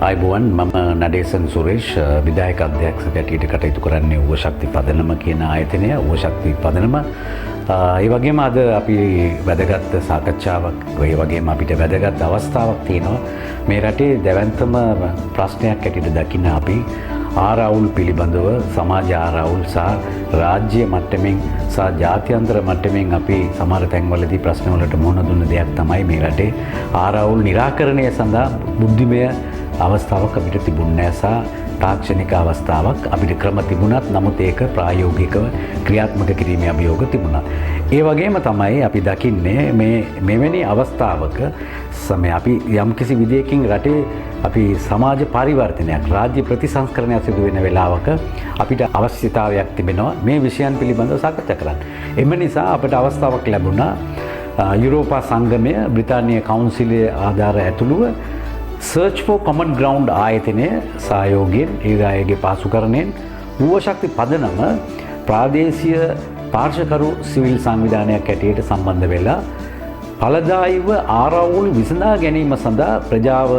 ආයුබෝවන් මම නඩේසන් සුරේෂ් විධායක අධ්‍යක්ෂක හැටියට කටයුතු කරන්නේ ඌව ශක්ති පදනම කියන ආයතනය. ඌව ශක්ති පදනම ඒ වගේම අද අපි වැදගත් සාකච්ඡාවක් ඒ වගේම අපිට වැදගත් අවස්ථාවක් තියෙනවා. මේ රටේ දැවැන්තම ප්‍රශ්නයක් හැටියට දකින්න අපි ආරවුල් පිළිබඳව සමාජ ආරවුල් සහ රාජ්‍ය මට්ටමින් සහ ජාත්‍යන්තර මට්ටමින් අපි සමහර තැන්වලදී ප්‍රශ්නවලට මුහුණ දුන්න දෙයක් තමයි මේ රටේ ආරවුල් निराකරණය සඳහා බුද්ධිමය අවස්ථාවක් අපිට තිබුණේ නැහැ සහ තාක්ෂණික අවස්ථාවක් අපිට ක්‍රම තිබුණත් නමුත් ඒක ප්‍රායෝගිකව ක්‍රියාත්මක කිරීමේ අභියෝග තිබුණා. ඒ වගේම තමයි අපි දකින්නේ මෙවැනි අවස්ථාවක අපි යම්කිසි විදියකින් රටේ අපි සමාජ පරිවර්තනයක් රාජ්‍ය ප්‍රතිසංස්කරණයක් සිදු වෙන වෙලාවක අපිට අවශ්‍යතාවයක් තිබෙනවා මේ විෂයන් පිළිබඳව සාකච්ඡා කරන්න. එම නිසා අපිට අවස්ථාවක් ලැබුණා යුරෝපා සංගමය බ්‍රිතාන්‍ය කවුන්සිලයේ ආධාර ඇතුළුව Search for Common Ground ආයතනයේ සහයෝගයෙන් ඒ අයගේ පාසුකරණයෙන් ඌව ශක්ති පදනම ප්‍රාදේශීය පාර්ශවකරු සිවිල් සංවිධානයක් හැටියට සම්බන්ධ වෙලා ඵලදායීව ආරවුල් විසඳා ගැනීම සඳහා ප්‍රජාව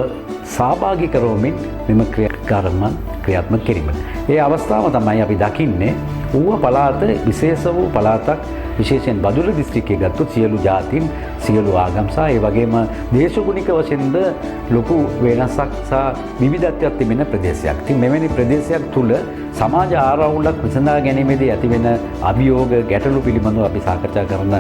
සහභාගී කරවමින් මෙම ක්‍රියාත්මක කිරීම. ඒ අවස්ථාව තමයි අපි දකින්නේ ඌව පළාත විශේෂ වූ පළාතක් විශේෂයෙන් බදුල්ල දිස්ත්‍රික්කයේ ගත්තොත් සියලු ජාතීන් සියලු ආගම් සහ ඒ වගේම දේශගුණික වශයෙන්ද ලොකු වෙනසක් සහ විවිධත්වයක් තිබෙන ප්‍රදේශයක්. ඉතින් මෙවැනි ප්‍රදේශයක් තුල සමාජ ආරවුලක් විසඳා ගැනීමේදී ඇතිවෙන අභියෝග ගැටලු පිළිබඳව අපි සාකච්ඡා කරන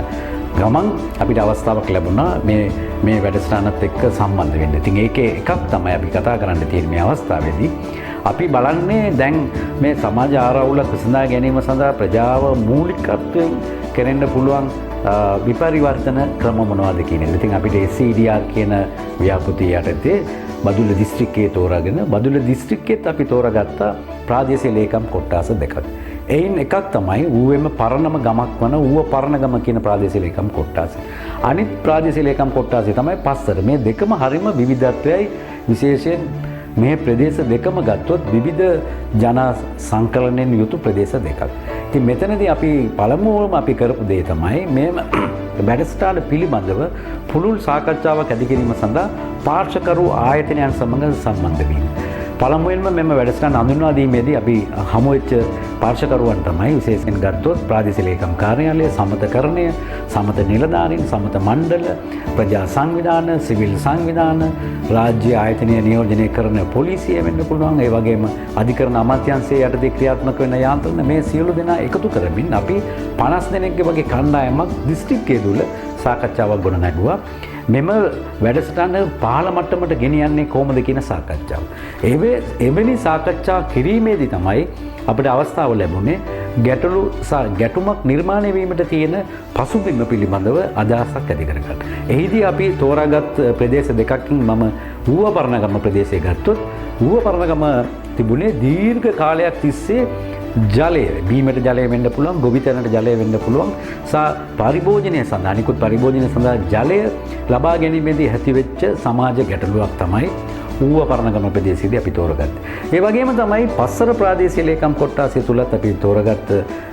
ගමන් අපිට අවස්ථාවක් ලැබුණා මේ වැඩසටහනත් එක්ක සම්බන්ධ වෙන්න. ඉතින් ඒකේ එකක් තමයි අපි කතා කරන්න තියෙන මේ අවස්ථාවේදී අපි බලන්නේ දැන් මේ සමාජ ආරවුලක් විසඳා ගැනීම සඳහා ප්‍රජාව මූලිකත්වයෙන් කරන්න පුළුවන් විපරිවර්තන ක්‍රම මොනවද කියන එක. ඉතින් අපිට SCDR කියන ව්‍යාපෘතිය යටතේ බදුල්ල දිස්ත්‍රික්කයේ තෝරාගෙන බදුල්ල දිස්ත්‍රික්කෙත් අපි තෝරාගත්ත ප්‍රාදේශීය ලේකම් කොට්ටාස දෙකක්. එයින් එකක් තමයි ඌවෙම පරණම ගමක් වන ඌව පරණගම කියන ප්‍රාදේශීය ලේකම් කොට්ටාස. අනිත් ප්‍රාදේශීය ලේකම් කොට්ටාසය තමයි පස්සර. මේ දෙකම හරිම විවිධත්වයයි විශේෂයෙන් මේ ප්‍රදේශ දෙකම ගත්තොත් විවිධ ජන සංකලනයෙන් යුතු ප්‍රදේශ දෙකක්. ඉතින් මෙතනදී අපි පළමුවම අපි කරපු දේ තමයි මේ වැඩසටහන පිළිබඳව පුළුල් සාකච්ඡාවක් ඇති කිරීම සඳහා පාර්ශවකරු ආයතනයන් සමග සම්බන්ධ වීම. පළමුවෙන්ම මෙම වැඩසටහන හඳුන්වා දීමේදී අපි හමු වෙච්ච පාර්ශවකරුවන් තමයි විශේෂයෙන් ගත්තොත් ප්‍රාදේශීය ලේකම් කාර්යාලය, සමතකරණය, සමත නිලධාරීන්, සමත මණ්ඩල, ප්‍රජා සංවිධාන, සිවිල් සංවිධාන, රාජ්‍ය ආයතනය නියෝජනය කරන පොලිසිය වෙන්න පුළුවන්. ඒ වගේම අධිකරණ අමාත්‍යාංශයේ යටතේ ක්‍රියාත්මක වෙන යාන්ත්‍රණ මේ සියලු දෙනා එකතු කරමින් අපි 50 දෙනෙක්ගේ වගේ කණ්ඩායමක් දිස්ත්‍රික්කයේ තුල සාකච්ඡාවක් ගොඩනැගුවා. මෙම වැඩසටහන පහළ මට්ටමට ගෙනියන්නේ කොහොමද කියන සාකච්ඡාව. එවැනි සාකච්ඡා කිරීමේදී තමයි අපිට අවස්ථාව ලැබුණේ ගැටලු ගැටුමක් නිර්මාණය වීමට තියෙන පසුබිම පිළිබඳව අදහසක් ඇති කරගන්න. එහිදී අපි තෝරාගත් ප්‍රදේශ දෙකකින් මම ඌව පරණගම ප්‍රදේශය ගත්තොත් ඌව පරණගම තිබුණේ දීර්ඝ කාලයක් තිස්සේ ජලය බීමට ජලය වෙන්න පුළුවන්, ගොවිතැනට ජලය වෙන්න පුළුවන් සහ පරිභෝජනය සඳහා අනිකුත් පරිභෝජනය සඳහා ජලය ලබා ගැනීමේදී ඇතිවෙච්ච සමාජ ගැටලුවක් තමයි ඌව පරණගම ප්‍රදේශයේදී අපි තෝරගත්තේ. ඒ වගේම තමයි පස්සර ප්‍රාදේශීය ලේකම් කොට්ටාසය තුලත් අපි තෝරගත්ත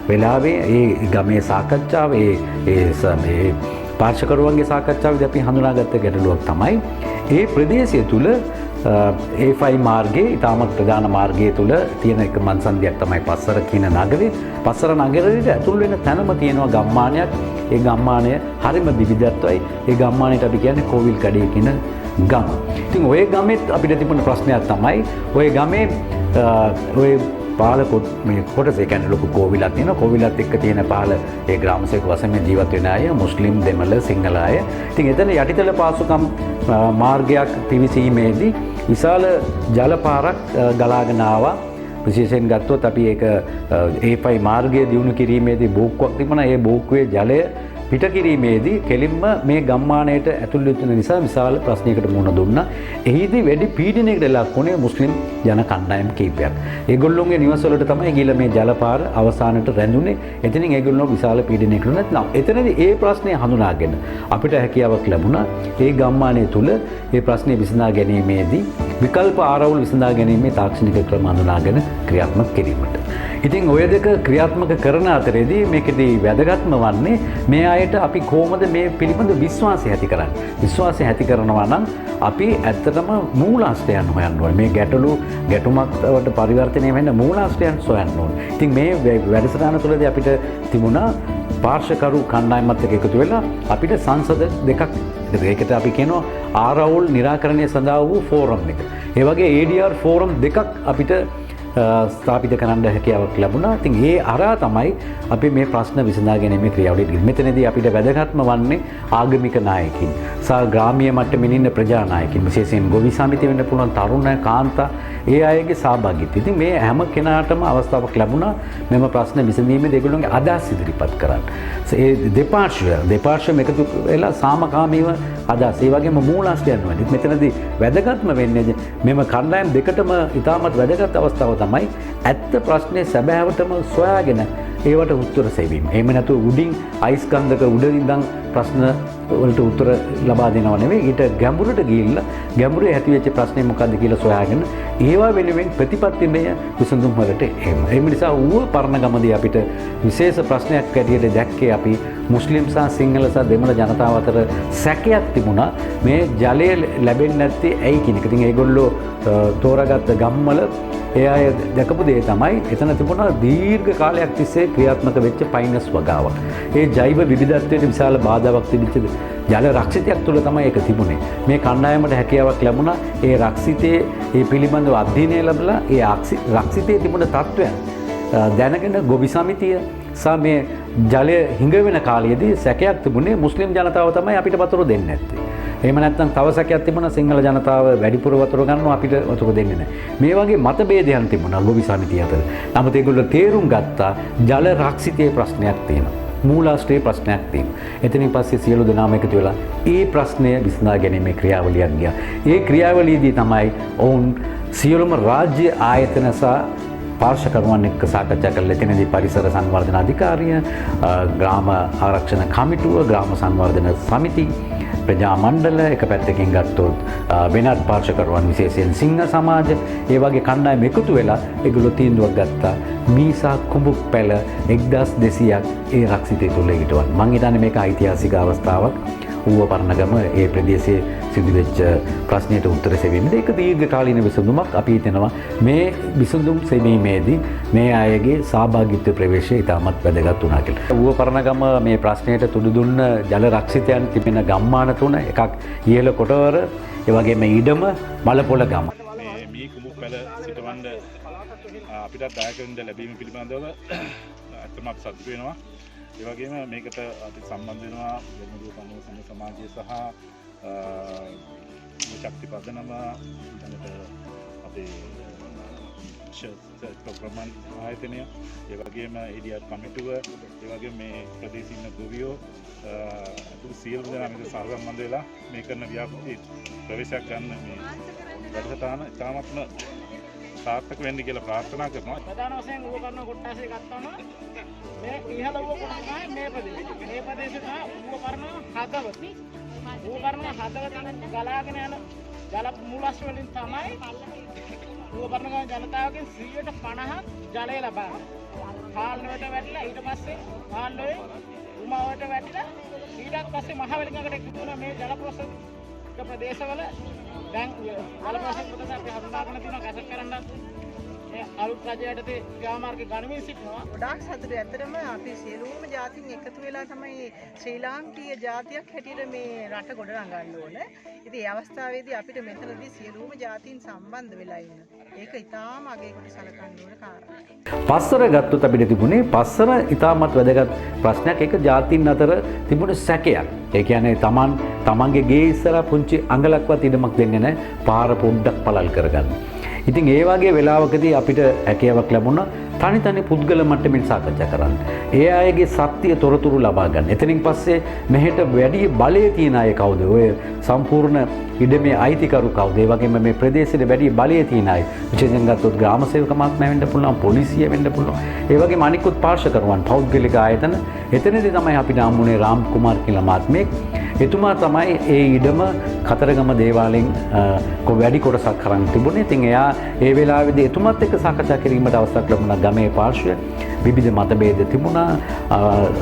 වෙලාවේ ඒ ගමේ සාකච්ඡාව ඒ පාර්ශවකරුවන්ගේ සාකච්ඡාවේදී අපි හඳුනාගත්ත ගැටලුවක් තමයි ඒ ප්‍රදේශය තුල A5 මාර්ගයේ ඉතාමත් ප්‍රධාන මාර්ගය තුල තියෙන එක මන්සන්දියක් තමයි පස්සර කියන නගරේ. පස්සර නගරයට ඇතුල් වෙන තැනම තියෙනවා ගම්මානයක්. ඒ ගම්මානය හරිම විවිධත්වයි. ඒ ගම්මානයට අපි කියන්නේ කෝවිල් කඩේ කියන ගම. ඉතින් ওই ගමෙත් අපිට තිබුණ ප්‍රශ්නයක් තමයි ওই ගමේ ওই පාල මේ කොටස ඒ කියන්නේ ලොකු කෝවිලක් තියෙනවා. කෝවිලත් එක්ක තියෙන පාල ඒ ග්‍රාමසේවක වශයෙන් ජීවත් වෙන අය මුස්ලිම්, දෙමළ, සිංහල අය. ඉතින් එතන යටිතල පාසුකම් මාර්ගයක් පිවිසීමේදී විශාල ජල පාරක් ගලාගෙන ආවා. විශේෂයෙන් ගත්තොත් අපි ඒක A5 මාර්ගය දියුණු කිරීමේදී බෝක්කුවක් තිබුණා. ඒ බෝක්කුවේ ජලය පිට කිරීමේදී කෙලින්ම මේ ගම්මානයට ඇතුල් වෙන නිසා විශාල ප්‍රශ්නයකට මුහුණ දුන්නා. එහිදී වැඩි පීඩනයකට ලක් වුණේ මුස්ලිම් ජන කණ්ඩායම් කීපයක්. ඒගොල්ලෝගේ නිවසවලට තමයි ගිහලා මේ ජලපාර අවසානට රැඳුනේ. එතනින් ඒගොල්ලෝ විශාල පීඩනයකට නැත්නම් එතනදී ඒ ප්‍රශ්නේ හඳුනාගෙන අපිට හැකියාවක් ලැබුණා ඒ ගම්මානය තුල ඒ ප්‍රශ්නේ විසඳා ගැනීමේදී විකල්ප ආරවුල් විසඳා ගැනීමේ තාක්ෂණික ක්‍රම හඳුනාගෙන ක්‍රියාත්මක කිරීමට. ඉතින් ඔය දෙක ක්‍රියාත්මක කරන අතරේදී මේකදී වැදගත්ම වන්නේ මේ අයට අපි කොහොමද මේ පිළිබඳ විශ්වාසය ඇති කරන්නේ. විශ්වාසය ඇති කරනවා නම් අපි ඇත්තටම මූලාශ්‍රයන් හොයන්න ඕනේ. මේ ගැටුමක් වලට පරිවර්තනය වෙන්න මූලාශ්‍රයන් සොයන්න ඕනේ. ඉතින් මේ වැඩසටහන තුළදී අපිට තිබුණා පාර්ශවකරු කණ්ඩායමත් එක්ක එකතු වෙලා අපිට සංසද දෙකක්, ඒකට අපි කියනවා ආරවුල් නිරාකරණය සඳහා වූ ෆෝරම් එක. ඒ වගේ ADR ෆෝරම් දෙකක් අපිට ස්ථාපිත කරන්න හැකියාවක් ලැබුණා. ඉතින් ඒ අරා තමයි අපි මේ ප්‍රශ්න විසඳා ගැනීමේ ක්‍රියාවලිය. මෙතනදී අපිට වැදගත්ම වන්නේ ආගමික නායකින් සහ ග්‍රාමීය මට්ටමින් ඉන්න ප්‍රජා නායකින්, විශේෂයෙන් ගොවි සමිති වෙන්න පුළුවන් තරුණ කාන්තා, ඒ අයගේ සහභාගීත්වය. ඉතින් මේ හැම කෙනාටම අවස්ථාවක් ලැබුණා මෙම ප්‍රශ්න විසඳීමේදී ඒගොල්ලෝගේ අදහස් ඉදිරිපත් කරන්න. ඒ දෙපාර්ශ්වයම එකතු වෙලා සාමකාමීව අදහස්, ඒ වගේම මූලාශ්‍රයන් වලින් මෙතනදී වැදගත්ම වෙන්නේ මෙම කණ්ඩායම් දෙකටම ඉතාමත් වැදගත් අවස්ථාව තමයි ඇත්ත ප්‍රශ්නේ සැබෑවටම සොයාගෙන ඒවට උත්තර සෙවීම. එහෙම නැතුව උඩින් අයිස්කන්ධක උඩින්දන් ප්‍රශ්න වලට උත්තර ලබා දෙනව නෙවෙයි, ඊට ගැඹුරට ගිහිල්ලා ගැඹුරේ ඇති වෙච්ච ප්‍රශ්නේ මොකද්ද කියලා සොයාගෙන ඒවා වෙනුවෙන් ප්‍රතිපත්තිමය විසඳුම් වලට එන්න. ඒ නිසා ඌව පරණගමදී අපිට විශේෂ ප්‍රශ්නයක් ඇටියට දැක්කේ අපි මුස්ලිම් සහ සිංහල සහ දෙමළ ජනතාව අතර සැකයක් තිබුණා මේ ජලය ලැබෙන්නේ නැත්තේ ඇයි කියන එක. ඉතින් ඒගොල්ලෝ තෝරාගත්ත ගම්වල ඒ අය දැකපු දේ තමයි එතන තිබුණා දීර්ඝ කාලයක් තිස්සේ ක්‍රියාත්මක වෙච්ච පයිනස් වගාවක්. ඒ ජෛව විවිධත්වයට විශාල බාධාවක් තිබිච්ච ජල රක්ෂිතයක් තුළ තමයි ඒක තිබුණේ. මේ කණ්ඩායමට හැකියාවක් ලැබුණා ඒ රක්ෂිතයේ ඒ පිළිබඳව අධ්‍යයනය ලැබලා ඒ රක්ෂිතයේ තිබුණ තත්ත්වයන් දැනගෙන ගොවි සමිතිය සහ මේ ජලය හිඟ වෙන කාලයේදී සැකයක් තිබුණේ මුස්ලිම් ජනතාව තමයි අපිට වතුර දෙන්නේ නැත්තේ. එහෙම නැත්නම් තව සැකයක් තිබුණා සිංහල ජනතාව වැඩිපුර වතුර ගන්නවා අපිට වතුර දෙන්නේ නැහැ. මේ වගේ මතභේදයන් තිබුණා ගොවි සමිතිය අතර. නමුත් ඒගොල්ලෝ තේරුම් ගත්තා ජල රක්ෂිතයේ ප්‍රශ්නයක් තියෙනවා. මූලාශ්‍රයේ ප්‍රශ්නයක් තියෙනවා. එතනින් පස්සේ සියලු දෙනාම එකතු වෙලා ඒ ප්‍රශ්නය විසඳා ගැනීමේ ක්‍රියාවලියක් ගියා. ඒ ක්‍රියාවලියේදී තමයි ඔවුන් සියලුම රාජ්‍ය ආයතන සහ පාර්ශවකරුවන් එක්ක සාකච්ඡා කරලා එතනදී පරිසර සංවර්ධන අධිකාරිය, ග්‍රාම ආරක්ෂණ කමිටුව, ග්‍රාම සංවර්ධන සමිති, ප්‍රජා මණ්ඩල, එක පැත්තකින් ගත්තොත් වෙනත් පාර්ශවකරුවන් විශේෂයෙන් සිංහ සමාජ, ඒ වගේ කණ්ඩායම් එකතු වෙලා ඒගොල්ලෝ තීන්දුවක් ගත්තා මීසා කුඹුක් පැල 1200ක් ඒ රක්ෂිතය තුළ හිටවන්න. මං හිතන්නේ මේක ඓතිහාසික අවස්ථාවක්. ඌව පරණගම ඒ ප්‍රදේශයේ සිදුවෙච්ච ප්‍රශ්නයට උත්තර සෙවීමේදී ඒක දීර්ඝකාලීන විසඳුමක් අපි හිතනවා. මේ විසඳුම් සෙවීමේදී මේ අයගේ සහභාගීත්ව ප්‍රවේශය ඉතාමත් වැදගත් වුණා කියලා. ඌව පරණගම මේ ප්‍රශ්නයට තුඩු දුන්න ජල රක්ෂිතයන් තිබෙන ගම්මාන තුන, එකක් ඉහළ කොටවර, ඒ වගේම ඊඩම මලපොළ ගම. මේ මී කුඹුක් පැල සිටවන්න අපිටත් දායකයන්ට ලැබීම පිළිබඳව අත්‍යවශ්‍යම සතුටු වෙනවා. ඒ වගේම මේකට අපි සම්බන්ධ වෙනවා වෙනදු සමූහ සමාජය සහ ශක්ති පදනම ඊළඟට අපේ ප්‍රොග්‍රෑම් ආයතනය, ඒ වගේම ADR කමිටුව, ඒ වගේම මේ ප්‍රදේශීය ඉන්න ගොවියෝ අතුරු සියලු දෙනා මේක සහසම්බන්ධ වෙලා මේ කරන ව්‍යාපෘති ප්‍රවේශයක් ගන්න මේ වැඩසටහන ඉතාමත්ම සාර්ථක වෙන්න කියලා ප්‍රාර්ථනා කරනවා. ප්‍රධාන වශයෙන් ඌව කරන කොට්ටාසේ ගත්තම මේ ඉහළ ඌව කරනවා මේ ප්‍රදේශය. මේ ප්‍රදේශය තමයි ඌව කරන හදවත. ඌව කරන හදවතෙන් ගලාගෙන යන ජල මූලාශ්‍ර වලින් තමයි ඌව කරන ජනතාවගෙන් 50% ජලය ලබන්නේ. කාල්නවට වැටිලා ඊට පස්සේ කාල්නවේ උමාවට වැටිලා ඊට පස්සේ මහවැලිගඟට කිතුන මේ ජල ප්‍රසන්න ප්‍රදේශවල දැන් ජල ප්‍රසන්න ප්‍රදේශ අපි හඳුනාගෙන තියෙනවා කැසට් කරන්න අලුත් රජයටදී ක්‍රියාමාර්ග ගණමින් සිටිනවා. ගොඩාක් සතුටුයි. ඇත්තටම අපි සියලුම ජාතීන් එකතු වෙලා තමයි ශ්‍රී ලාංකීය ජාතියක් හැටියට මේ රට ගොඩ නගන්න ඕන. ඉතින් මේ අවස්ථාවේදී අපිට මෙතනදී සියලුම ජාතීන් සම්බන්ධ වෙලා ඉන්න. ඒක ඉතාම අගයකට සලකන්න ඕන කාරණයක්. පස්සර ගත්තොත් අපිට තිබුණේ පස්සර ඉතාමත් වැදගත් ප්‍රශ්නයක්. ඒක ජාතීන් අතර තිබුණ සැකයක්. ඒ කියන්නේ තමන්ගේ ගේ ඉස්සරහා පුංචි අඟලක්වත් ඉඩමක් දෙන්නේ නැහැ පාර පොඩ්ඩක් පළල් කරගන්න. ඉතින් ඒ වගේ වෙලාවකදී අපිට හැකියාවක් ලැබුණා තනි පුද්ගල මට්ටමින් සාකච්ඡා කරන්න. ඒ අයගේ සත්‍ය තොරතුරු ලබා ගන්න. එතනින් පස්සේ මෙහෙට වැඩි බලය තියෙන අය කවුද? ඔය සම්පූර්ණ ඉඩමේ අයිතිකරු කවුද? ඒ වගේම මේ ප්‍රදේශයේ වැඩි බලය තියෙන අය. විශේෂයෙන් ගත්තොත් ග්‍රාම සේවක මහත්මයා වෙන්න පුළුවන්, පොලිසිය වෙන්න පුළුවන්. ඒ වගේම අනිකුත් පාර්ශවකරුවන්, පෞද්ගලික ආයතන. එතනදී තමයි අපිට හම්බුනේ රාම් කුමාර් කියලා මහත්මයෙක්. එතුමා තමයි ඒ ඉඩම කතරගම දේවාලෙන් වැඩි කොටසක් කරන් තිබුණේ. ඉතින් එයා ඒ වෙලාවේදී එතුමත් එක්ක සාකච්ඡා කිරීමට අවස්ථාවක් ලැබුණා. ගමේ පාර්ශ්වය විවිධ මතභේද තිබුණා.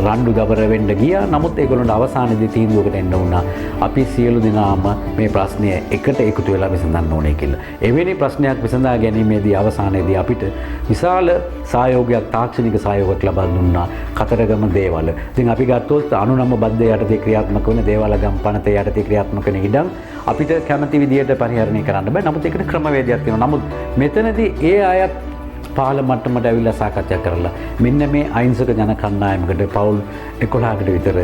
රණ්ඩු දබර වෙන්න ගියා. නමුත් ඒගොල්ලන්ට අවසානයේදී තීන්දුවකට එන්න වුණා. අපි සියලු දෙනාම මේ ප්‍රශ්නය එකට එකතු වෙලා විසඳන්න ඕනේ කියලා. එවැනි ප්‍රශ්නයක් විසඳා ගැනීමේදී අවසානයේදී අපිට විශාල සහයෝගයක් තාක්ෂණික සහයෝගයක් ලබා දුන්නා කතරගම දේවාල. ඉතින් අපි ගත්තොත් 99 බද්ධ යටතේ ක්‍රියාත්මක වෙන දේවාලගම් පනත යටතේ ක්‍රියාත්මක වෙන ඉඩම් අපිට කැමති විදියට පරිහරණය කරන්න බෑ. නමුත් ඒකට ක්‍රමවේදයක් තියෙනවා. නමුත් මෙතනදී ඒ අයත් පාල මට්ටමට ඇවිල්ලා සාකච්ඡා කරලා මෙන්න මේ අහිංසක ජන කණ්ඩායමකට පවුල් 11කට විතර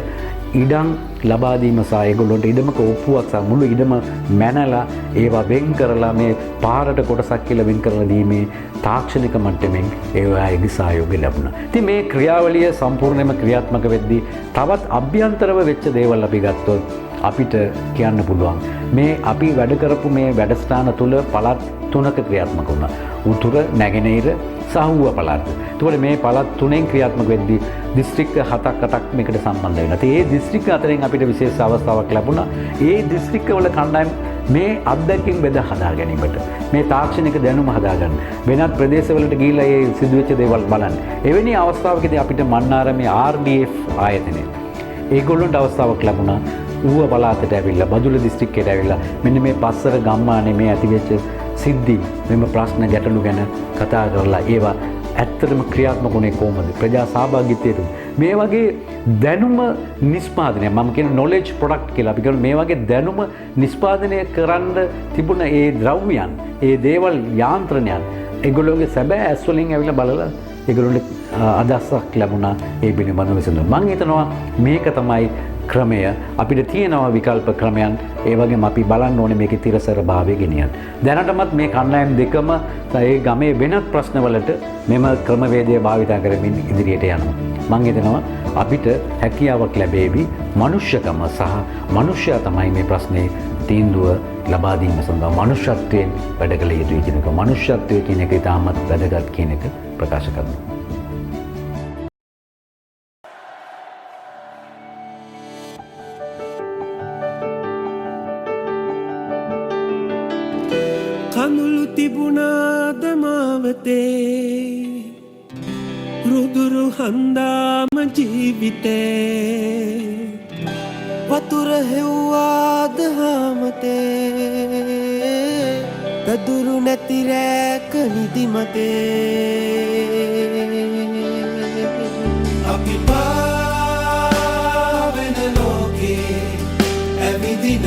ඉඩම් ලබා දීම සහ ඒගොල්ලන්ට ඉඩමක ඔප්පුවක් සහ මුළු ඉඩම මැනලා ඒවා වෙන් කරලා මේ පාරට කොටසක් කියලා වෙන් කරලා දීමේ තාක්ෂණික මට්ටමින් ඒ අයගේ සහයෝගය ලැබුණා. ඉතින් මේ ක්‍රියාවලිය සම්පූර්ණයෙන්ම ක්‍රියාත්මක වෙද්දී තවත් අභ්‍යන්තරව වෙච්ච දේවල් අපි ගත්තොත් අපිට කියන්න පුළුවන් මේ අපි වැඩ කරපු මේ වැඩසටහන තුල පළාත් 3ක ක්‍රියාත්මක වුණා. උතුර, නැගෙනහිර සහ ඌව පළාත්. එතකොට මේ පළාත් 3න් ක්‍රියාත්මක වෙද්දී දිස්ත්‍රික්ක 7ක් 8ක් මේකට සම්බන්ධ වෙනවා. ඉතින් මේ දිස්ත්‍රික්ක අතරින් අපිට විශේෂ අවස්ථාවක් ලැබුණා. ඒ දිස්ත්‍රික්කවල කණ්ඩායම් මේ අත්දැකීම් බෙදා හදා ගැනීමට මේ තාක්ෂණික දැනුම හදාගන්න වෙනත් ප්‍රදේශවලට ගිහිල්ලා ඒ සිදුවෙච්ච දේවල් බලන්න. එවැනි අවස්ථාවකදී අපිට මන්නාරමේ RDF ආයතනය ඒගොල්ලන්ට අවස්ථාවක් ලැබුණා. ඌව පළාතට ඇවිල්ලා බදුල්ල දිස්ත්‍රික්කයට ඇවිල්ලා මෙන්න මේ පස්සර ගම්මානේ මේ ඇතිවෙච්ච සිද්ධි මෙම ප්‍රශ්න ගැටලු ගැන කතා කරලා ඒවා ඇත්තටම ක්‍රියාත්මක වුණේ කොහොමද? ප්‍රජා සහභාගීත්වයට මේ වගේ දැනුම නිෂ්පාදනය මම කියන knowledge product කියලා අපි කියන මේ වගේ දැනුම නිෂ්පාදනය කරන්න තිබුණ ඒ ද්‍රව්‍යයන්, ඒ දේවල් යාන්ත්‍රණයන් ඒගොල්ලෝගේ සැබෑ ඇස් වලින් ඇවිල්ලා බලලා ඒගොල්ලන්ට අදහසක් ලැබුණා ඒ පිළිබඳව විසඳුම. මම හිතනවා මේක තමයි ක්‍රමය. අපිට තියෙනවා විකල්ප ක්‍රමයන්. ඒ වගේම අපි බලන්න ඕනේ මේකේ තිරසර භාවය ගෙනියන්න. දැනටමත් මේ කණ්ඩායම් දෙකම ඒ ගමේ වෙනත් ප්‍රශ්නවලට මෙම ක්‍රමවේදය භාවිත කරමින් ඉදිරියට යනවා. මම හිතනවා අපිට හැකියාවක් ලැබෙවි. මනුෂ්‍යකම සහ මනුෂ්‍යයා තමයි මේ ප්‍රශ්නේ තීන්දුව ලබා දීම සඳහා මනුෂ්‍යත්වයෙන් වැඩ කළ යුතුයි කියන එක. මනුෂ්‍යත්වය කියන එක ඉතාමත් වැදගත් කියන එක ප්‍රකාශ කරනවා. කඳුළු තිබුණාද මාවතේ රුදුරු හන්දාම ජීවිතේ වතුර හෙව්වාද හාමතේ පැදුරු නැති රැක නිදිමතේ අපි පාවෙන ලෝකේ ඇවිදින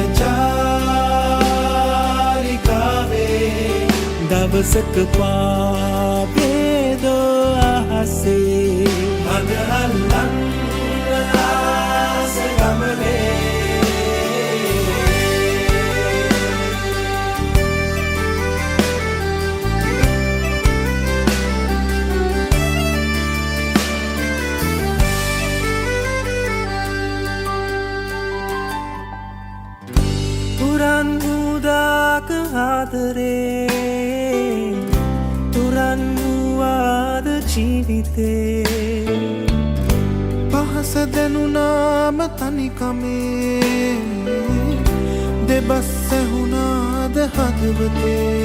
දවසක පාබේදෝ අහසේ මද අල්ලන්න ආස ගමනේ පුරන් උදාක ආදරේ තුරන්වාද ජීවිතේ පහස දැනුනාම තනිකමේ දෙබස් ඇහුණාද හදවතේ